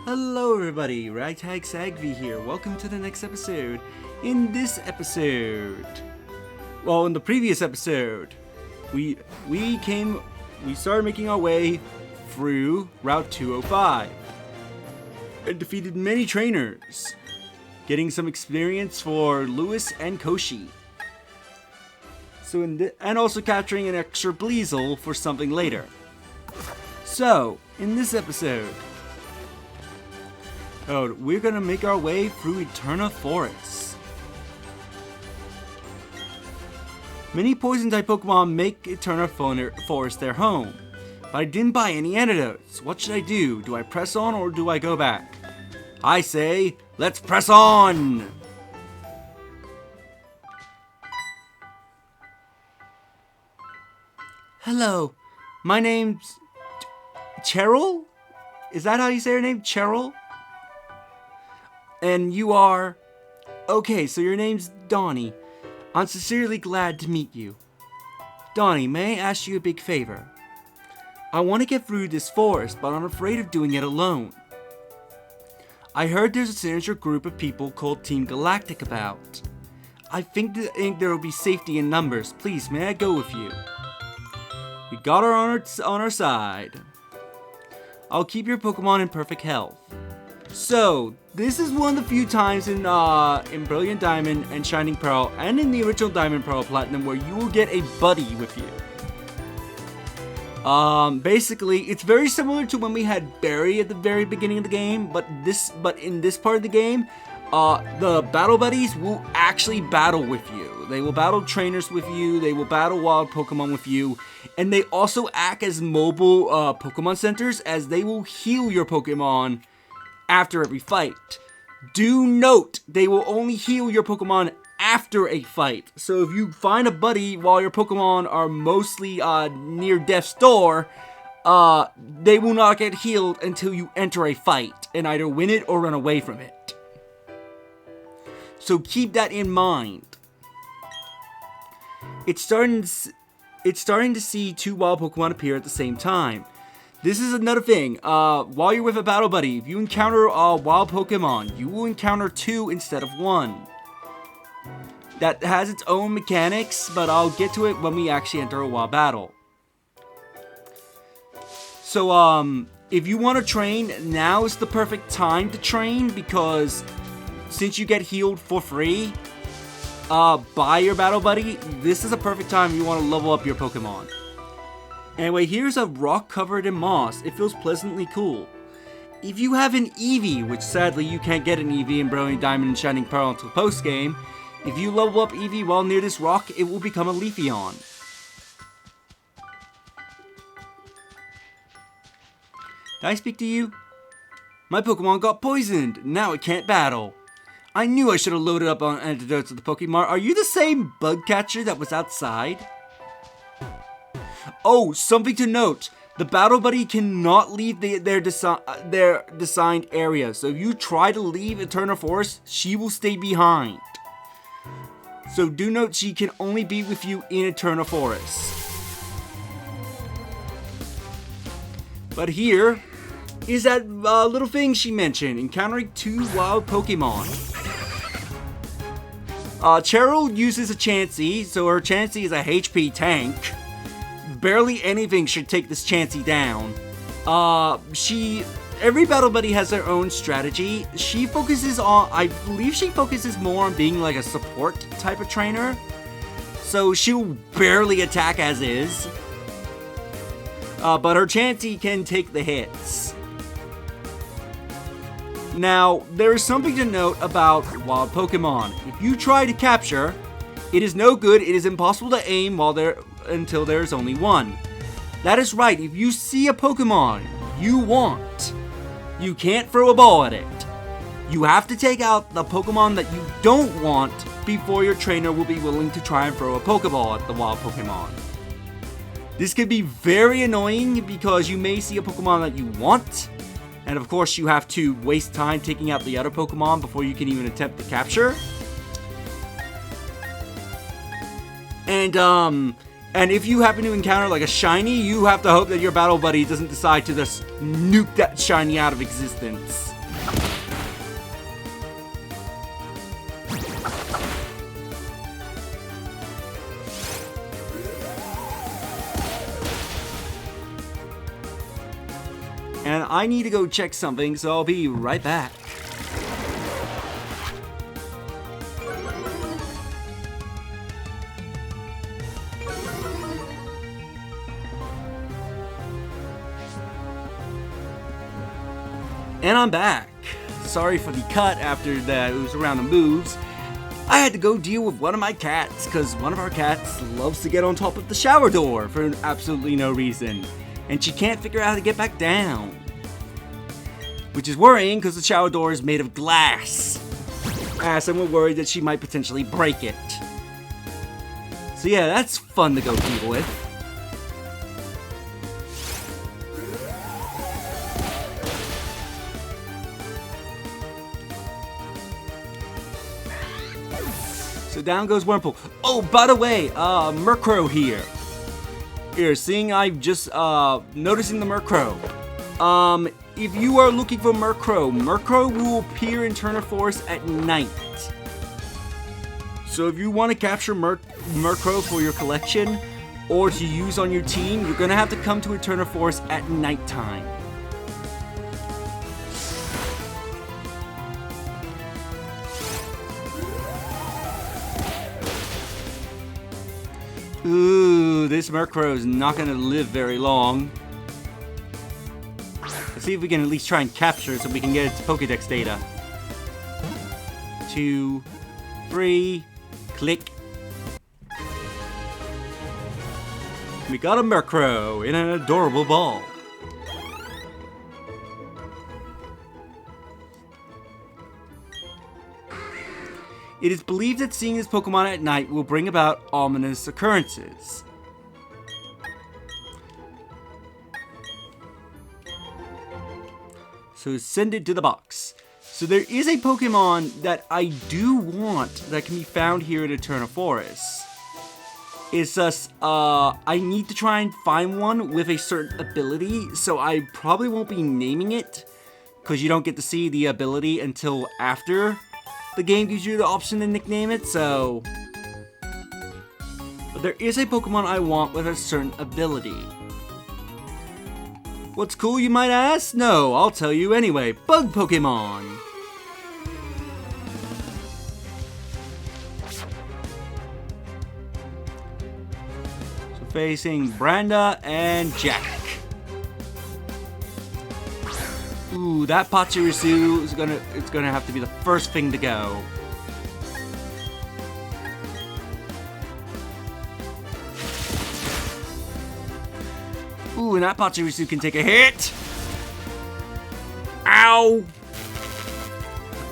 Hello everybody, Ragtag Sagvi here. Welcome to the next episode. In this episode, in the previous episode, we started making our way through Route 205 and defeated many trainers, getting some experience for Lewis and Koshi. And also capturing an extra Bleasel for something later. So, in this episode, we're gonna make our way through Eterna Forest. Many poison-type Pokemon make Eterna Forest their home, but I didn't buy any antidotes. What should I do? Do I press on or do I go back? I say, let's press on! Hello, my name's Cheryl? Is that how you say your name? Cheryl? And you are... Okay, so your name's Donnie. I'm sincerely glad to meet you. Donnie, may I ask you a big favor? I want to get through this forest, but I'm afraid of doing it alone. I heard there's a signature group of people called Team Galactic about. I think there will be safety in numbers. Please, may I go with you? We got her on our side. I'll keep your Pokemon in perfect health. So, this is one of the few times in Brilliant Diamond and Shining Pearl, and in the original Diamond Pearl Platinum, where you will get a buddy with you. Basically, it's very similar to when we had Barry at the very beginning of the game, but in this part of the game, the battle buddies will actually battle with you. They will battle trainers with you, they will battle wild Pokemon with you, and they also act as mobile Pokemon centers, as they will heal your Pokemon after every fight. Do note, they will only heal your Pokemon after a fight. So if you find a buddy while your Pokemon are mostly near death's door, they will not get healed until you enter a fight and either win it or run away from it. So keep that in mind. It's starting to see two wild Pokemon appear at the same time. This is another thing. While you're with a battle buddy, if you encounter a wild Pokemon, you will encounter two instead of one. That has its own mechanics, but I'll get to it when we actually enter a wild battle. So, if you want to train, now is the perfect time to train, because since you get healed for free by your battle buddy, this is a perfect time if you want to level up your Pokemon. Anyway, here's a rock covered in moss. It feels pleasantly cool. If you have an Eevee, which sadly you can't get an Eevee in Brilliant Diamond and Shining Pearl until post-game, if you level up Eevee while near this rock, it will become a Leafeon. Did I speak to you? My Pokemon got poisoned. Now it can't battle. I knew I should have loaded up on antidotes at the Pokemart. Are you the same bug catcher that was outside? Oh, something to note. The battle buddy cannot leave their designed area. So if you try to leave Eterna Forest, she will stay behind. So do note she can only be with you in Eterna Forest. But here is that little thing she mentioned, encountering two wild Pokemon. Cheryl uses a Chansey, so her Chansey is a HP tank. Barely anything should take this Chansey down. Every battle buddy has their own strategy. I believe she focuses more on being like a support type of trainer. So she'll barely attack as is. But her Chansey can take the hits. Now, there is something to note about wild Pokemon. If you try to capture, it is no good. It is impossible to aim until there is only one. That is right. If you see a Pokemon you want, you can't throw a ball at it. You have to take out the Pokemon that you don't want before your trainer will be willing to try and throw a Pokeball at the wild Pokemon. This can be very annoying because you may see a Pokemon that you want, and of course you have to waste time taking out the other Pokemon before you can even attempt to capture. And if you happen to encounter like a shiny, you have to hope that your battle buddy doesn't decide to just nuke that shiny out of existence. And I need to go check something, so I'll be right back. And I'm back. Sorry for the cut after that. It was around the moves. I had to go deal with one of my cats because one of our cats loves to get on top of the shower door for absolutely no reason. And she can't figure out how to get back down. Which is worrying because the shower door is made of glass. And we're worried that she might potentially break it. So yeah, that's fun to go deal with. So down goes Wurmple. Oh, by the way, Murkrow here. Here, seeing I'm just noticing the Murkrow. If you are looking for Murkrow will appear in Eterna Forest at night. So if you want to capture Murkrow for your collection or to use on your team, you're gonna have to come to Eterna Forest at nighttime. Ooh, this Murkrow is not going to live very long. Let's see if we can at least try and capture it so we can get its Pokédex data. 2, 3, click. We got a Murkrow in an adorable ball. It is believed that seeing this Pokemon at night will bring about ominous occurrences. So send it to the box. So there is a Pokemon that I do want that can be found here at Eterna Forest. It's just, I need to try and find one with a certain ability, so I probably won't be naming it, because you don't get to see the ability until after the game gives you the option to nickname it, so... But there is a Pokemon I want with a certain ability. What's cool, you might ask? No, I'll tell you anyway. Bug Pokemon! So facing Branda and Jack. Ooh, that Pachirisu is gonna have to be the first thing to go. Ooh, and that Pachirisu can take a hit. Ow!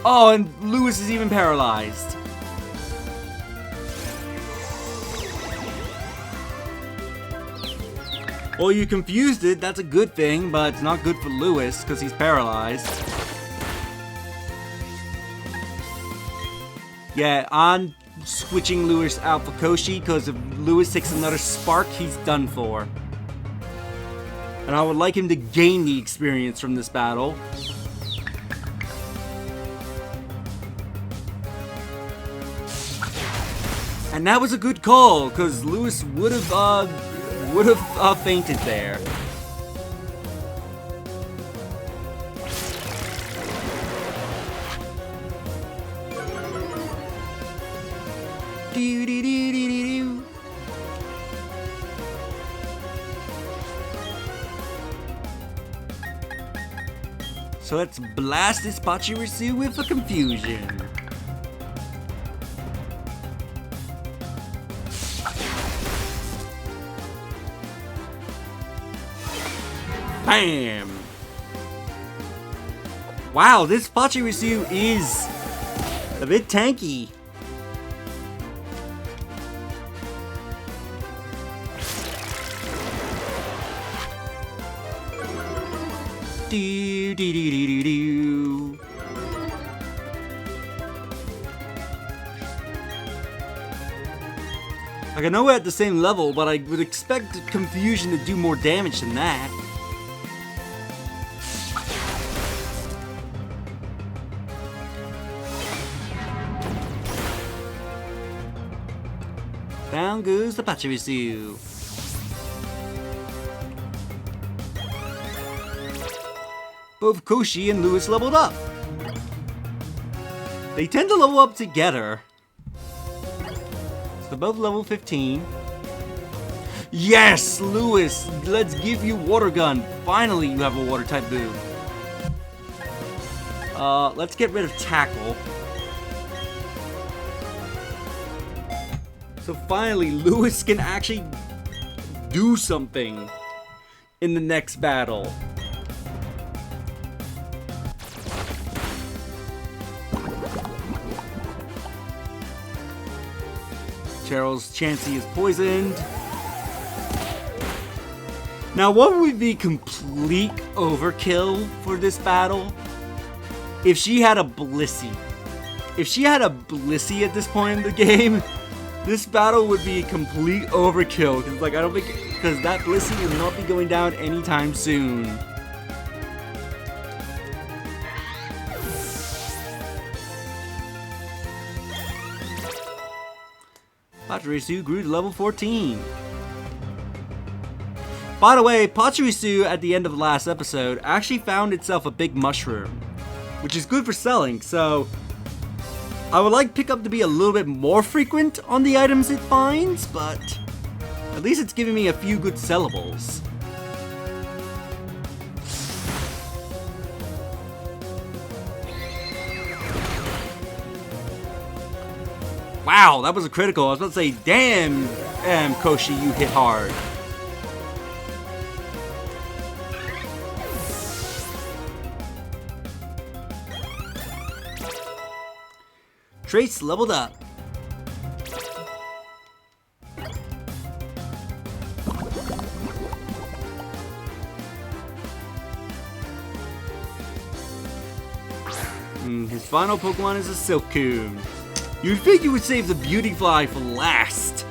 Oh, and Lewis is even paralyzed. Well, you confused it, that's a good thing, but it's not good for Lewis, because he's paralyzed. Yeah, I'm switching Lewis out for Koshi, because if Lewis takes another spark, he's done for. And I would like him to gain the experience from this battle. And that was a good call, because Lewis would have fainted there. Do, do, do, do, do, do. So let's blast this Pachirisu with a confusion. Bam! Wow, this Pachirisu is a bit tanky. Do, do, do, do, do, do. Like, I know we're at the same level, but I would expect Confusion to do more damage than that. Down goes the Pachirisu. both Koshi and Lewis leveled up. They tend to level up together. So they're both level 15. Yes, Lewis, let's give you water gun. Finally, you have a water type move. Let's get rid of tackle. So finally, Lewis can actually do something in the next battle. Cheryl's Chansey is poisoned. Now, what would be complete overkill for this battle? If she had a Blissey. If she had a Blissey at this point in the game, this battle would be complete overkill. Cause like I don't think, because that Blissey will not be going down anytime soon. Pachirisu grew to level 14. By the way, Pachirisu at the end of the last episode actually found itself a big mushroom, which is good for selling, so I would like pickup to be a little bit more frequent on the items it finds, but at least it's giving me a few good sellables. Wow, that was a critical. I was about to say, damn, Koshi, you hit hard. Trace leveled up. His final Pokemon is a Silcoon. You'd think you would save the Beautyfly for last.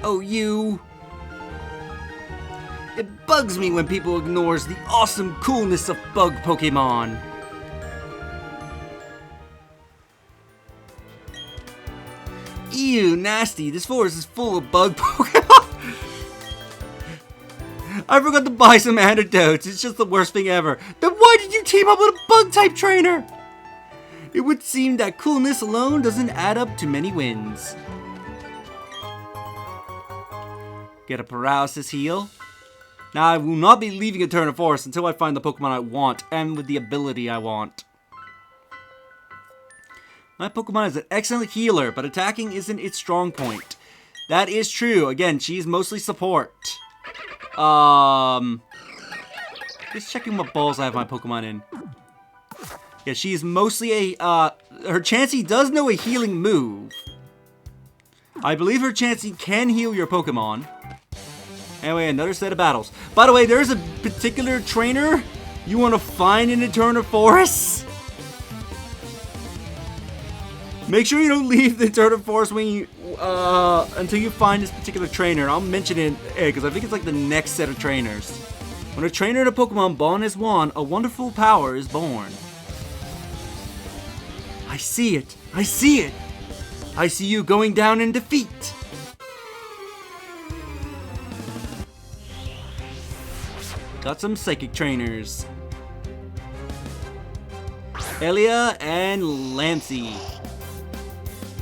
Oh, you. It bugs me when people ignores the awesome coolness of bug Pokemon. Ew, nasty. This forest is full of bug Pokemon. I forgot to buy some antidotes. It's just the worst thing ever. Then why did you team up with a bug-type trainer? It would seem that coolness alone doesn't add up to many wins. Get a paralysis heal. Now, I will not be leaving Eterna Forest until I find the Pokemon I want, and with the ability I want. My Pokemon is an excellent healer, but attacking isn't its strong point. That is true. Again, she's mostly support. Just checking what balls I have my Pokemon in. Yeah, she's mostly a, her Chansey does know a healing move. I believe her Chansey can heal your Pokemon. Anyway, another set of battles. By the way, there's a particular trainer you want to find in Eterna Forest. Make sure you don't leave the Eterna Forest when you, until you find this particular trainer. I'll mention it because I think it's like the next set of trainers. When a trainer and a Pokemon bond as one, a wonderful power is born. I see it. I see it. I see you going down in defeat. Got some psychic trainers. Elia and Lancey.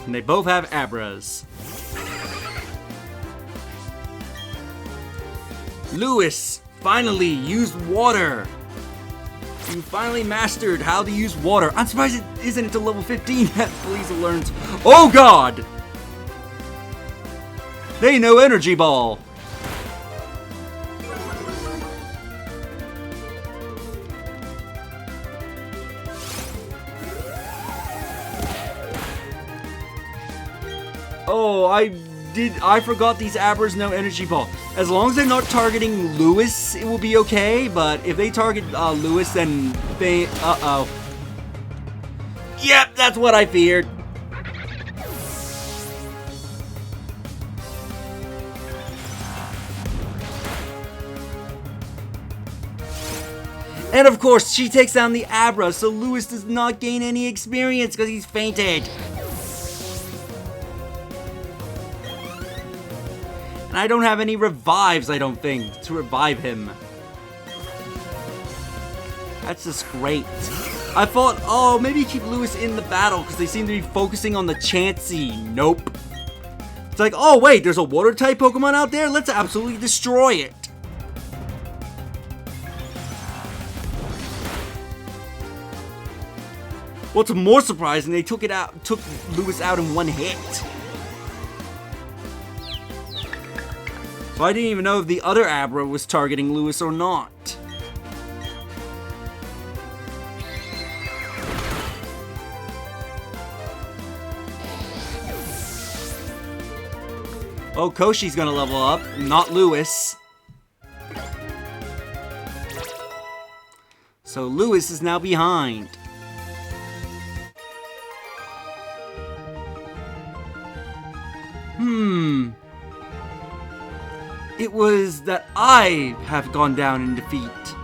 And they both have Abras. Lewis finally used water. You finally mastered how to use water. I'm surprised it isn't until level 15 that Felicia learns. Oh God! They know Energy Ball. Oh, I forgot these Abras know Energy Ball. As long as they're not targeting Lewis, it will be okay, but if they target Lewis, then they, uh-oh. Yep, that's what I feared. And of course, she takes down the Abra, so Lewis does not gain any experience because he's fainted. And I don't have any revives, I don't think, to revive him. That's just great. I thought, oh, maybe keep Lewis in the battle because they seem to be focusing on the Chansey. Nope. It's like, oh wait, there's a water-type Pokemon out there? Let's absolutely destroy it. What's more surprising, they took Lewis out in one hit. So I didn't even know if the other Abra was targeting Lewis or not. Oh, Koshi's gonna level up, not Lewis. So Lewis is now behind. It was that I have gone down in defeat.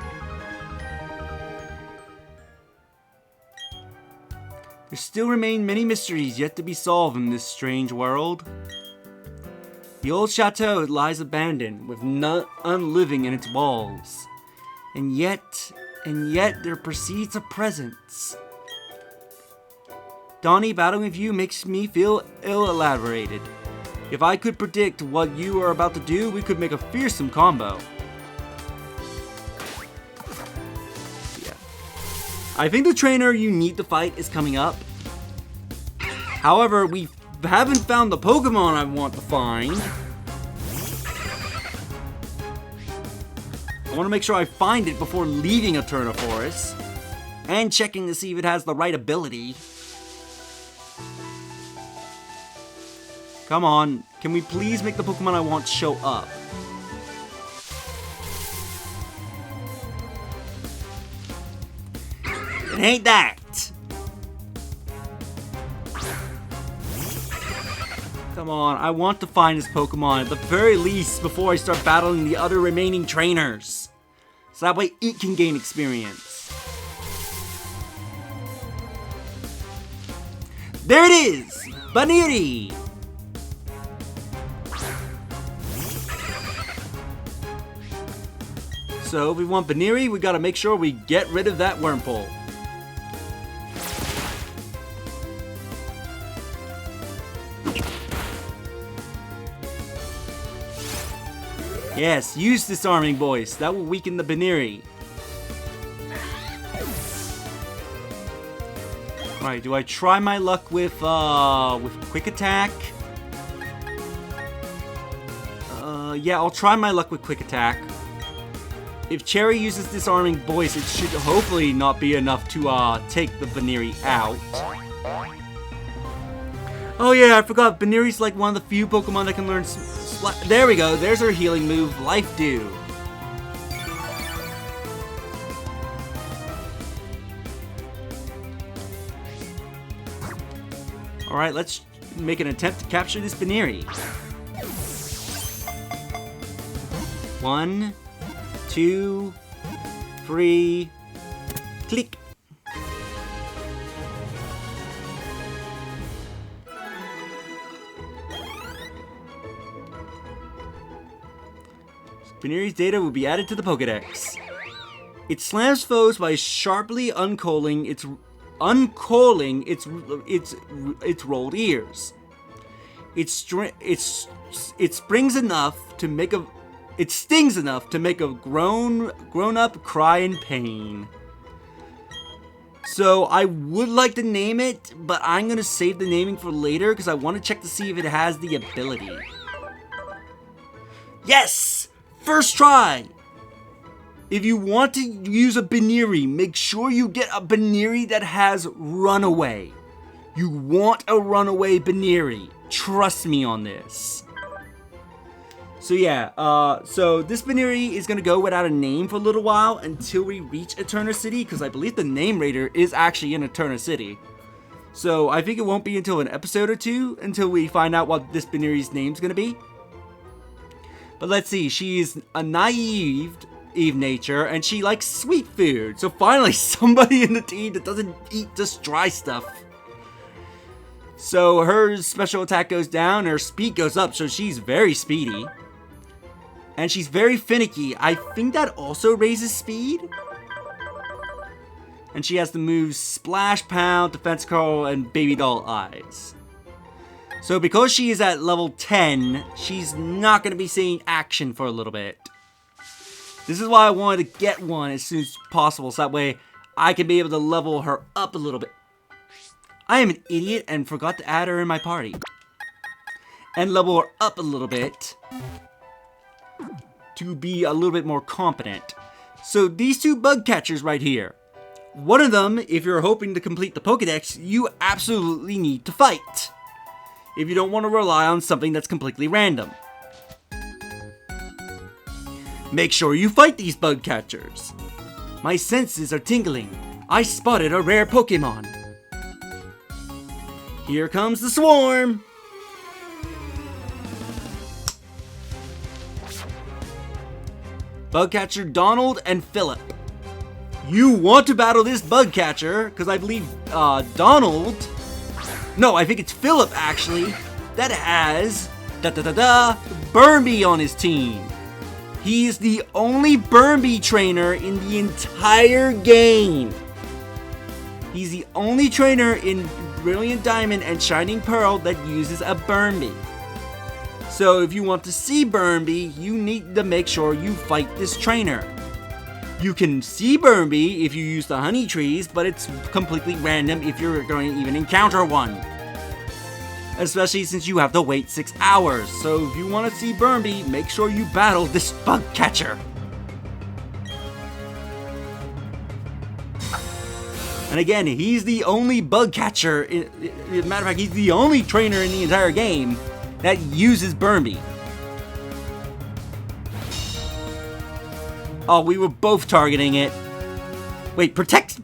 There still remain many mysteries yet to be solved in this strange world. The old chateau lies abandoned, with none living in its walls. And yet there proceeds a presence. Donnie, battling with you makes me feel ill-elaborated. If I could predict what you are about to do, we could make a fearsome combo. Yeah. I think the trainer you need to fight is coming up. However, we haven't found the Pokemon I want to find. I want to make sure I find it before leaving Eterna Forest. And checking to see if it has the right ability. Come on, can we please make the Pokemon I want show up? It ain't that! Come on, I want to find this Pokemon at the very least before I start battling the other remaining trainers. So that way it can gain experience. There it is! Baniri! So if we want Baniri, we gotta make sure we get rid of that Wurmple. Yes, use Disarming Voice. That will weaken the Baniri. Alright, do I try my luck with Quick Attack? Yeah, I'll try my luck with Quick Attack. If Cherry uses Disarming Voice, it should hopefully not be enough to take the Baniri out. Oh yeah, I forgot. Baniri's like one of the few Pokemon that can learn... There we go. There's her healing move, Life Dew. Alright, let's make an attempt to capture this Baniri. 1, 2, 3, click. Baniri's data will be added to the Pokedex. It slams foes by sharply uncoiling its rolled ears. It stings enough to make a grown-up cry in pain. So I would like to name it, but I'm gonna save the naming for later because I want to check to see if it has the ability. Yes! First try! If you want to use a Baniri, make sure you get a Baniri that has Runaway. You want a Runaway Baniri. Trust me on this. So yeah, so this Baniri is gonna go without a name for a little while until we reach Eterna City, because I believe the Name Raider is actually in Eterna City. So I think it won't be until an episode or two until we find out what this Baniri's name's gonna be. But let's see, she's a naive Eve nature, and she likes sweet food. So finally, somebody in the team that doesn't eat just dry stuff. So her special attack goes down, her speed goes up, so she's very speedy. And she's very finicky. I think that also raises speed. And she has the moves Splash, Pound, Defense Curl, and Baby Doll Eyes. So because she is at level 10, she's not going to be seeing action for a little bit. This is why I wanted to get one as soon as possible, so that way I can be able to level her up a little bit. I am an idiot and forgot to add her in my party. And level her up a little bit to be a little bit more competent. So these two bug catchers right here. One of them, if you're hoping to complete the Pokedex, you absolutely need to fight. If you don't want to rely on something that's completely random. Make sure you fight these bug catchers. My senses are tingling. I spotted a rare Pokemon. Here comes the swarm. Bug catcher Donald and Philip. You want to battle this bug catcher, because I believe Donald, no, I think it's Philip actually, that has Burmby on his team. He is the only Burmby trainer in the entire game. He's the only trainer in Brilliant Diamond and Shining Pearl that uses a Burmby. So if you want to see Burmby, you need to make sure you fight this trainer. You can see Burmby if you use the honey trees, but it's completely random if you're going to even encounter one. Especially since you have to wait 6 hours. So if you want to see Burmby, make sure you battle this bug catcher. And again, he's the only bug catcher, matter of fact, he's the only trainer in the entire game that uses Burmby. Oh, we were both targeting it. Wait, protects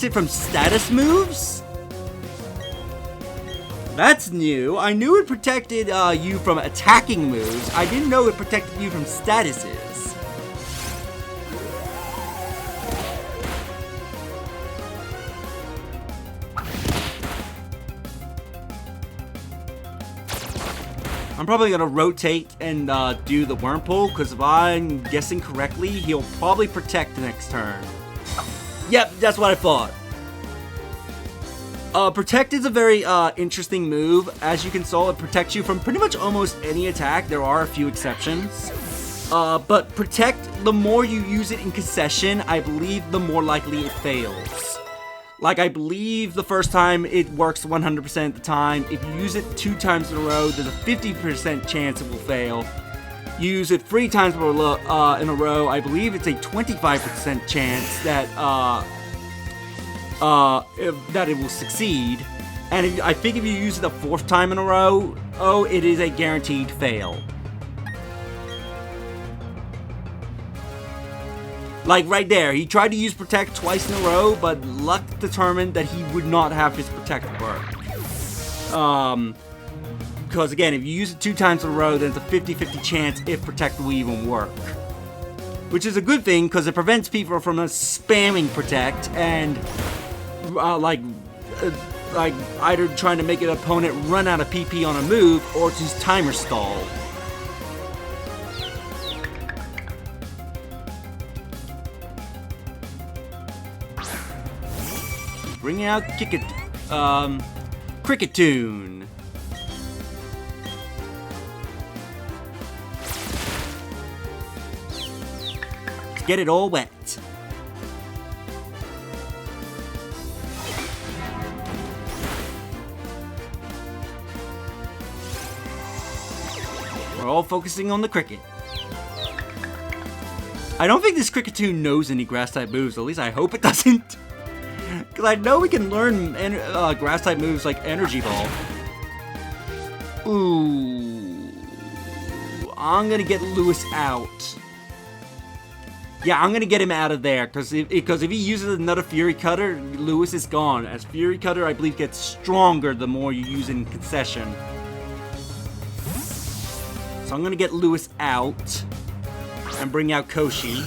it from status moves? That's new. I knew it protected you from attacking moves. I didn't know it protected you from statuses. I'm probably going to rotate and do the Wurmple, because if I'm guessing correctly, he'll probably protect next turn. Yep, that's what I thought. Protect is a very interesting move. As you can see, it protects you from pretty much almost any attack. There are a few exceptions. But Protect, the more you use it in concession, I believe the more likely it fails. Like, I believe the first time it works 100% of the time. If you use it 2 times in a row, there's a 50% chance it will fail. You use it 3 times in a row, I believe it's a 25% chance that that it will succeed. And I think if you use it a 4th time in a row, it is a guaranteed fail. Like right there, he tried to use Protect twice in a row, but luck determined that he would not have his Protect work. Because again, if you use it 2 times in a row, then it's a 50-50 chance if Protect will even work. Which is a good thing, because it prevents people from spamming Protect and like either trying to make an opponent run out of PP on a move or just timer stall. Bringing out Cricketune. Let's get it all wet. We're all focusing on the cricket. I don't think this Cricketune knows any grass-type moves, at least I hope it doesn't. Because I know we can learn grass-type moves like Energy Ball. Ooh. I'm going to get Lewis out. Yeah, I'm going to get him out of there. Because if he uses another Fury Cutter, Lewis is gone. As Fury Cutter, I believe, gets stronger the more you use it in concession. So I'm going to get Lewis out. And bring out Koshi.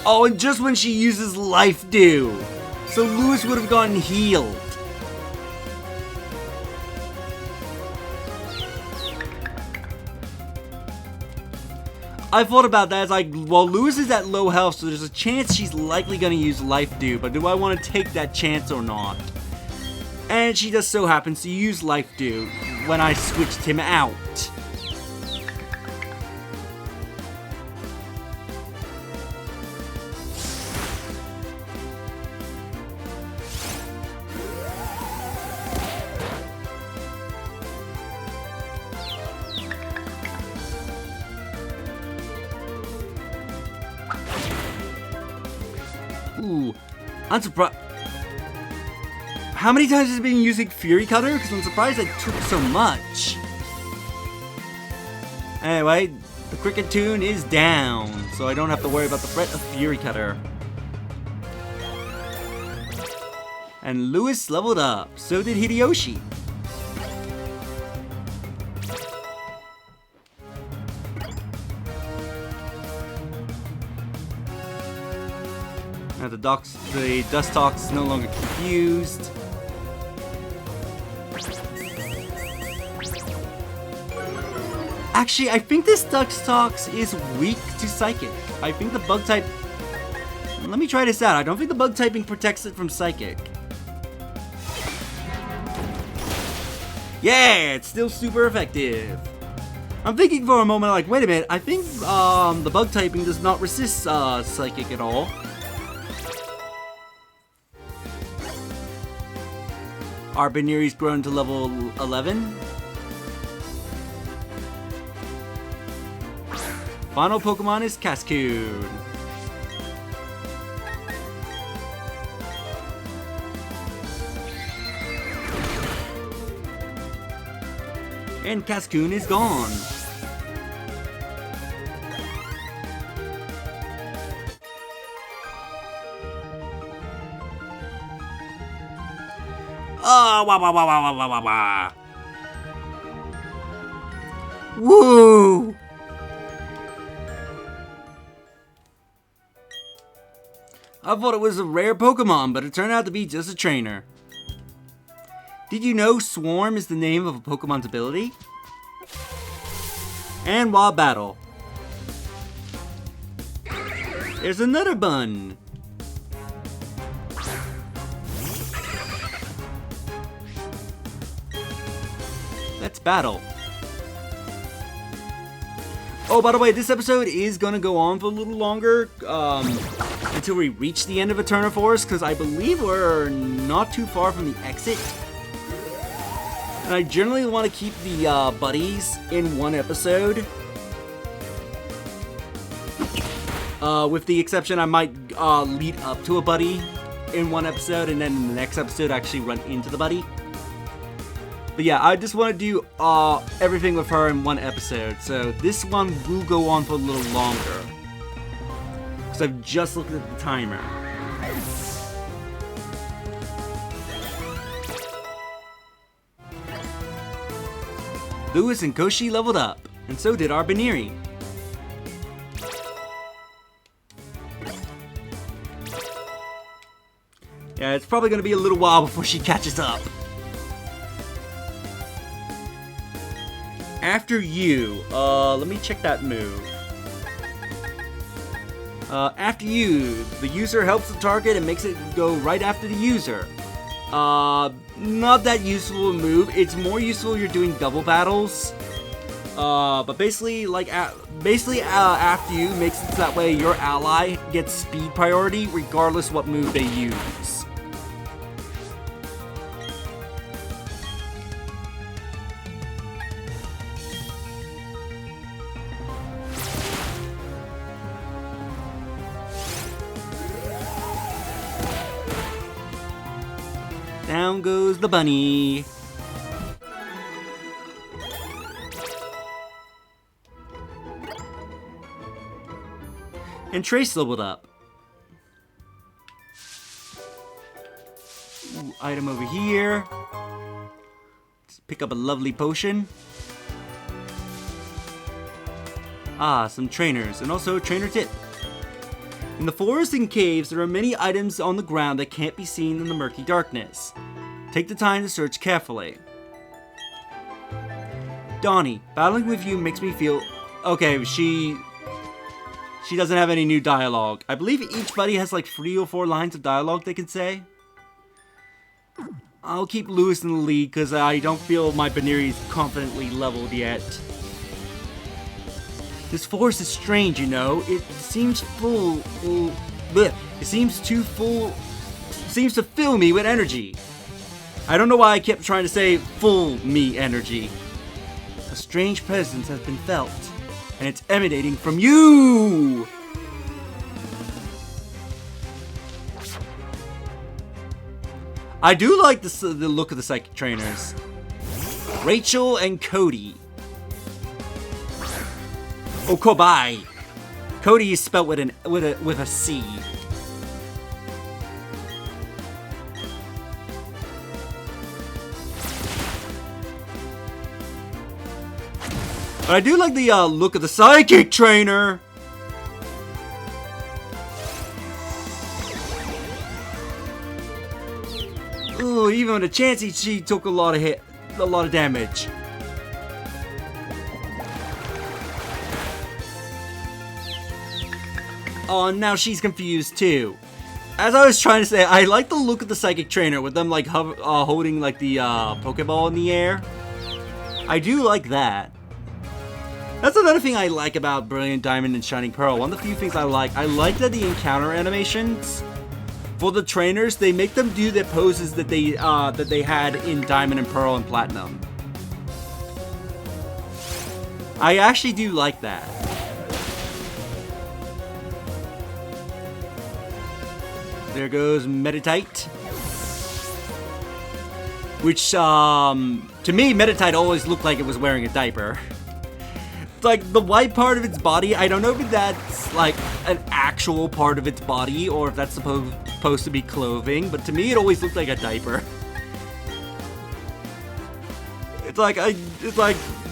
Oh, and just when she uses Life Dew. So Lewis would have gotten healed. I thought about that. It's like, well, Lewis is at low health, so there's a chance she's likely going to use Life Dew. But do I want to take that chance or not? And she just so happens to use Life Dew when I switched him out. Ooh, I'm surprised. How many times has it been using Fury Cutter? Because I'm surprised it took so much. Anyway, the Cricket Tune is down, so I don't have to worry about the threat of Fury Cutter. And Lewis leveled up, so did Hideyoshi. Now the Dust Tox is no longer confused. Actually, I think this Dust Tox is weak to Psychic. I think the Bug type... Let me try this out. I don't think the Bug typing protects it from Psychic. Yeah, it's still super effective. I'm thinking for a moment, like, wait a minute. I think the Bug typing does not resist Psychic at all. Our Baniri's grown to level 11. Final Pokemon is Cascoon. And Cascoon is gone. Oh, wah, wah, wah, wah, wah, wah, wah. Woo! I thought it was a rare Pokemon, but it turned out to be just a trainer. Did you know Swarm is the name of a Pokemon's ability? And while battle, there's another bun. Let's battle. Oh, by the way, this episode is gonna go on for a little longer, until we reach the end of Eterna Forest, because I believe we're not too far from the exit. And I generally want to keep the buddies in one episode. With the exception, I might lead up to a buddy in one episode, and then in the next episode actually run into the buddy. But yeah, I just want to do everything with her in one episode, so this one will go on for a little longer. Because I've just looked at the timer. Lewis and Koshi leveled up, and so did our Baniri. Yeah, it's probably going to be a little while before she catches up. After you, let me check that move. After you, the user helps the target and makes it go right after the user. Not that useful a move. It's more useful if you're doing double battles. But basically, like, after you makes it so that way your ally gets speed priority regardless what move they use. Down goes the bunny. And Trace leveled up. Ooh, item over here. Let's pick up a lovely potion. Ah, some trainers, and also a trainer tip. In the forest and caves, there are many items on the ground that can't be seen in the murky darkness. Take the time to search carefully. Donnie, battling with you makes me feel... Okay, she doesn't have any new dialogue. I believe each buddy has like 3 or 4 lines of dialogue they can say. I'll keep Lewis in the lead because I don't feel my Baneri is confidently leveled yet. This forest is strange, you know. It seems full... Bleh. It seems too full... Seems to fill me with energy. I don't know why I kept trying to say full me energy. A strange presence has been felt. And it's emanating from you! I do like the look of the psychic trainers. Rachel and Cody. Oh, Kobai. Cody is spelled with a C. But I do like the look of the psychic trainer. Ooh, even with a chance, she took a lot of damage. Oh, now she's confused too. As I was trying to say, I like the look of the psychic trainer with them like holding like the Pokeball in the air. I do like that. That's another thing I like about Brilliant Diamond and Shining Pearl. One of the few things I like that the encounter animations for the trainers, they make them do the poses that they had in Diamond and Pearl and Platinum. I actually do like that. There goes Meditite. Which, to me, Meditite always looked like it was wearing a diaper. Like, the white part of its body, I don't know if that's, like, an actual part of its body, or if that's supposed to be clothing, but to me, it always looked like a diaper. It's like,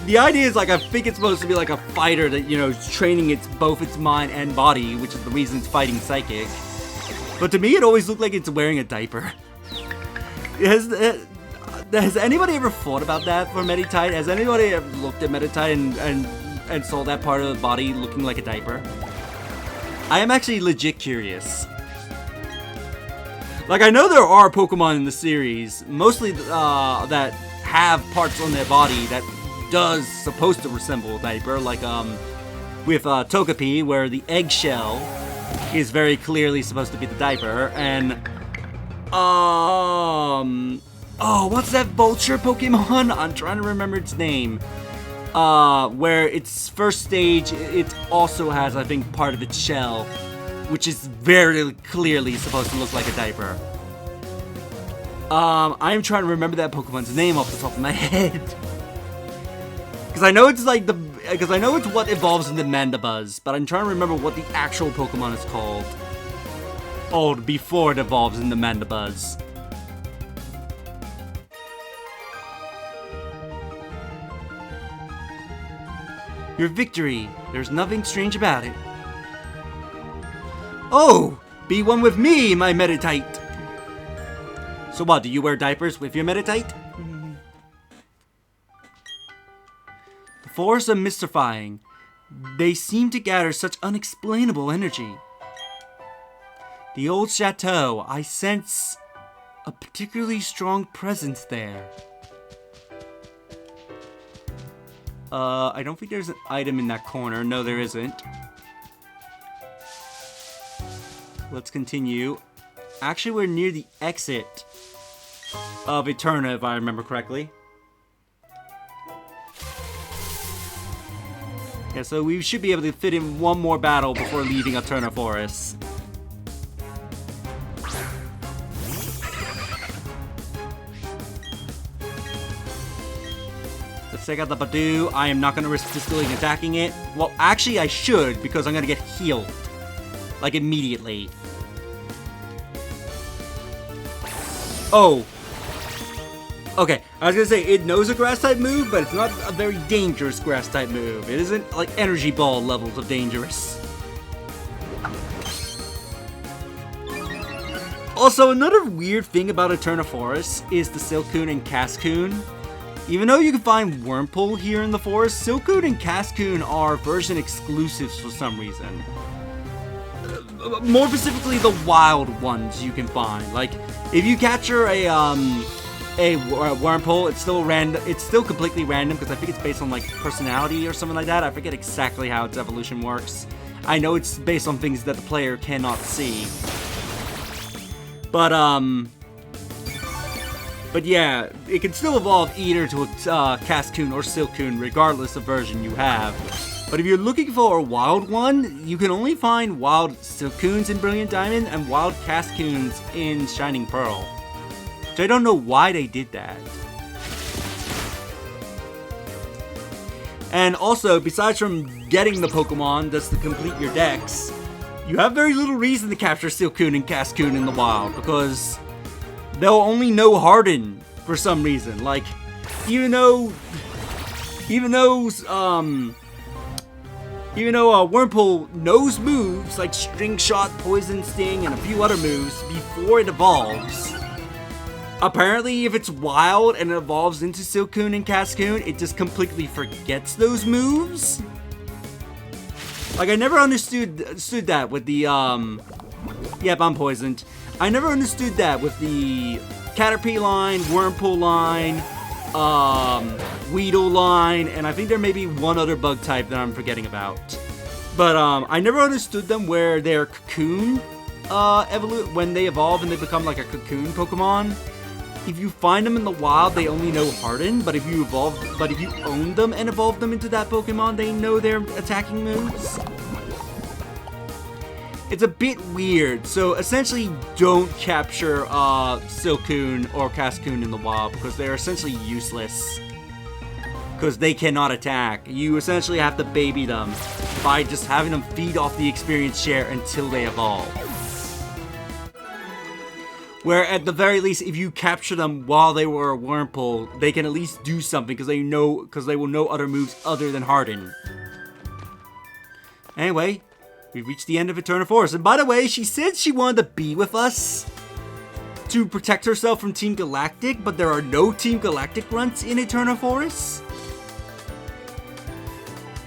the idea is, like, I think it's supposed to be like a fighter that, you know, is training both its mind and body, which is the reason it's fighting Psychic. But to me, it always looked like it's wearing a diaper. Has anybody ever thought about that for Meditite? Has anybody ever looked at Meditite and saw that part of the body looking like a diaper? I am actually legit curious. Like, I know there are Pokemon in the series, mostly that have parts on their body that does supposed to resemble a diaper, like with Togepi, where the eggshell is very clearly supposed to be the diaper, and oh, what's that vulture Pokemon? I'm trying to remember its name. Where its first stage, it also has, I think, part of its shell, which is very clearly supposed to look like a diaper. I'm trying to remember that Pokemon's name off the top of my head. Because I know it's like because I know it's what evolves into Mandibuzz, but I'm trying to remember what the actual Pokemon is called. Oh, before it evolves into Mandibuzz. Your victory. There's nothing strange about it. Oh! Be one with me, my Meditite! So what, do you wear diapers with your Meditite? The forests are mystifying. They seem to gather such unexplainable energy. The old chateau. I sense a particularly strong presence there. I don't think there's an item in that corner. No, there isn't. Let's continue. Actually, we're near the exit of Eterna, if I remember correctly. Yeah, so we should be able to fit in one more battle before leaving Eterna Forest. Let's take out the Badoo. I am not going to risk physically attacking it. Well, actually I should, because I'm going to get healed. Like, immediately. Oh. Okay, I was going to say, it knows a grass-type move, but it's not a very dangerous grass-type move. It isn't, like, energy ball levels of dangerous. Also, another weird thing about Eterna Forest is the Silcoon and Cascoon. Even though you can find Wurmple here in the forest, Silcoon and Cascoon are version exclusives for some reason. More specifically, the wild ones you can find. Like, if you capture a Wurmple, it's still random. It's still completely random because I think it's based on like personality or something like that. I forget exactly how its evolution works. I know it's based on things that the player cannot see. But yeah, it can still evolve either to a Cascoon or Silcoon, regardless of version you have. But if you're looking for a wild one, you can only find wild Silcoons in Brilliant Diamond and wild Cascoons in Shining Pearl. So I don't know why they did that. And also, besides from getting the Pokemon just to complete your decks, you have very little reason to capture Silcoon and Cascoon in the wild, because they'll only know Harden for some reason. Like, even though Wurmple knows moves like String Shot, Poison Sting, and a few other moves before it evolves, apparently if it's wild and it evolves into Silcoon and Cascoon, it just completely forgets those moves. Like, I never understood that with the, yep, I'm poisoned. I never understood that with the Caterpie line, Wurmple line, Weedle line, and I think there may be one other bug type that I'm forgetting about. But, I never understood them where their Cocoon, when they evolve and they become like a Cocoon Pokemon. If you find them in the wild, they only know Harden, but if you own them and evolve them into that Pokemon, they know their attacking moves. It's a bit weird, so essentially don't capture Silcoon or Cascoon in the wild because they're essentially useless. Because they cannot attack. You essentially have to baby them by just having them feed off the experience share until they evolve. Where at the very least, if you capture them while they were a Wurmple, they can at least do something because they will know other moves other than Harden. Anyway, we've reached the end of Eterna Forest. And by the way, she said she wanted to be with us to protect herself from Team Galactic, but there are no Team Galactic grunts in Eterna Forest.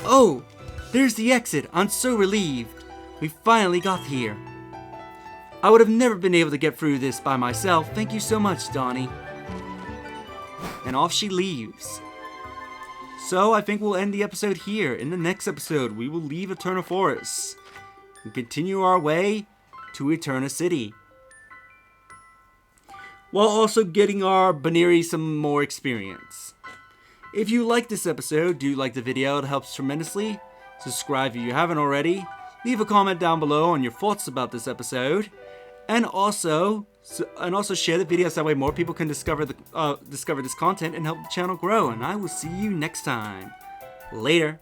Oh, there's the exit. I'm so relieved. We finally got here. I would have never been able to get through this by myself. Thank you so much, Donnie. And off she leaves. So I think we'll end the episode here. In the next episode, we will leave Eterna Forest and continue our way to Eterna City, while also getting our Baneri some more experience. If you like this episode, do like the video, it helps tremendously. Subscribe if you haven't already. Leave a comment down below on your thoughts about this episode. And also share the video so that way more people can discover this content and help the channel grow. And I will see you next time. Later.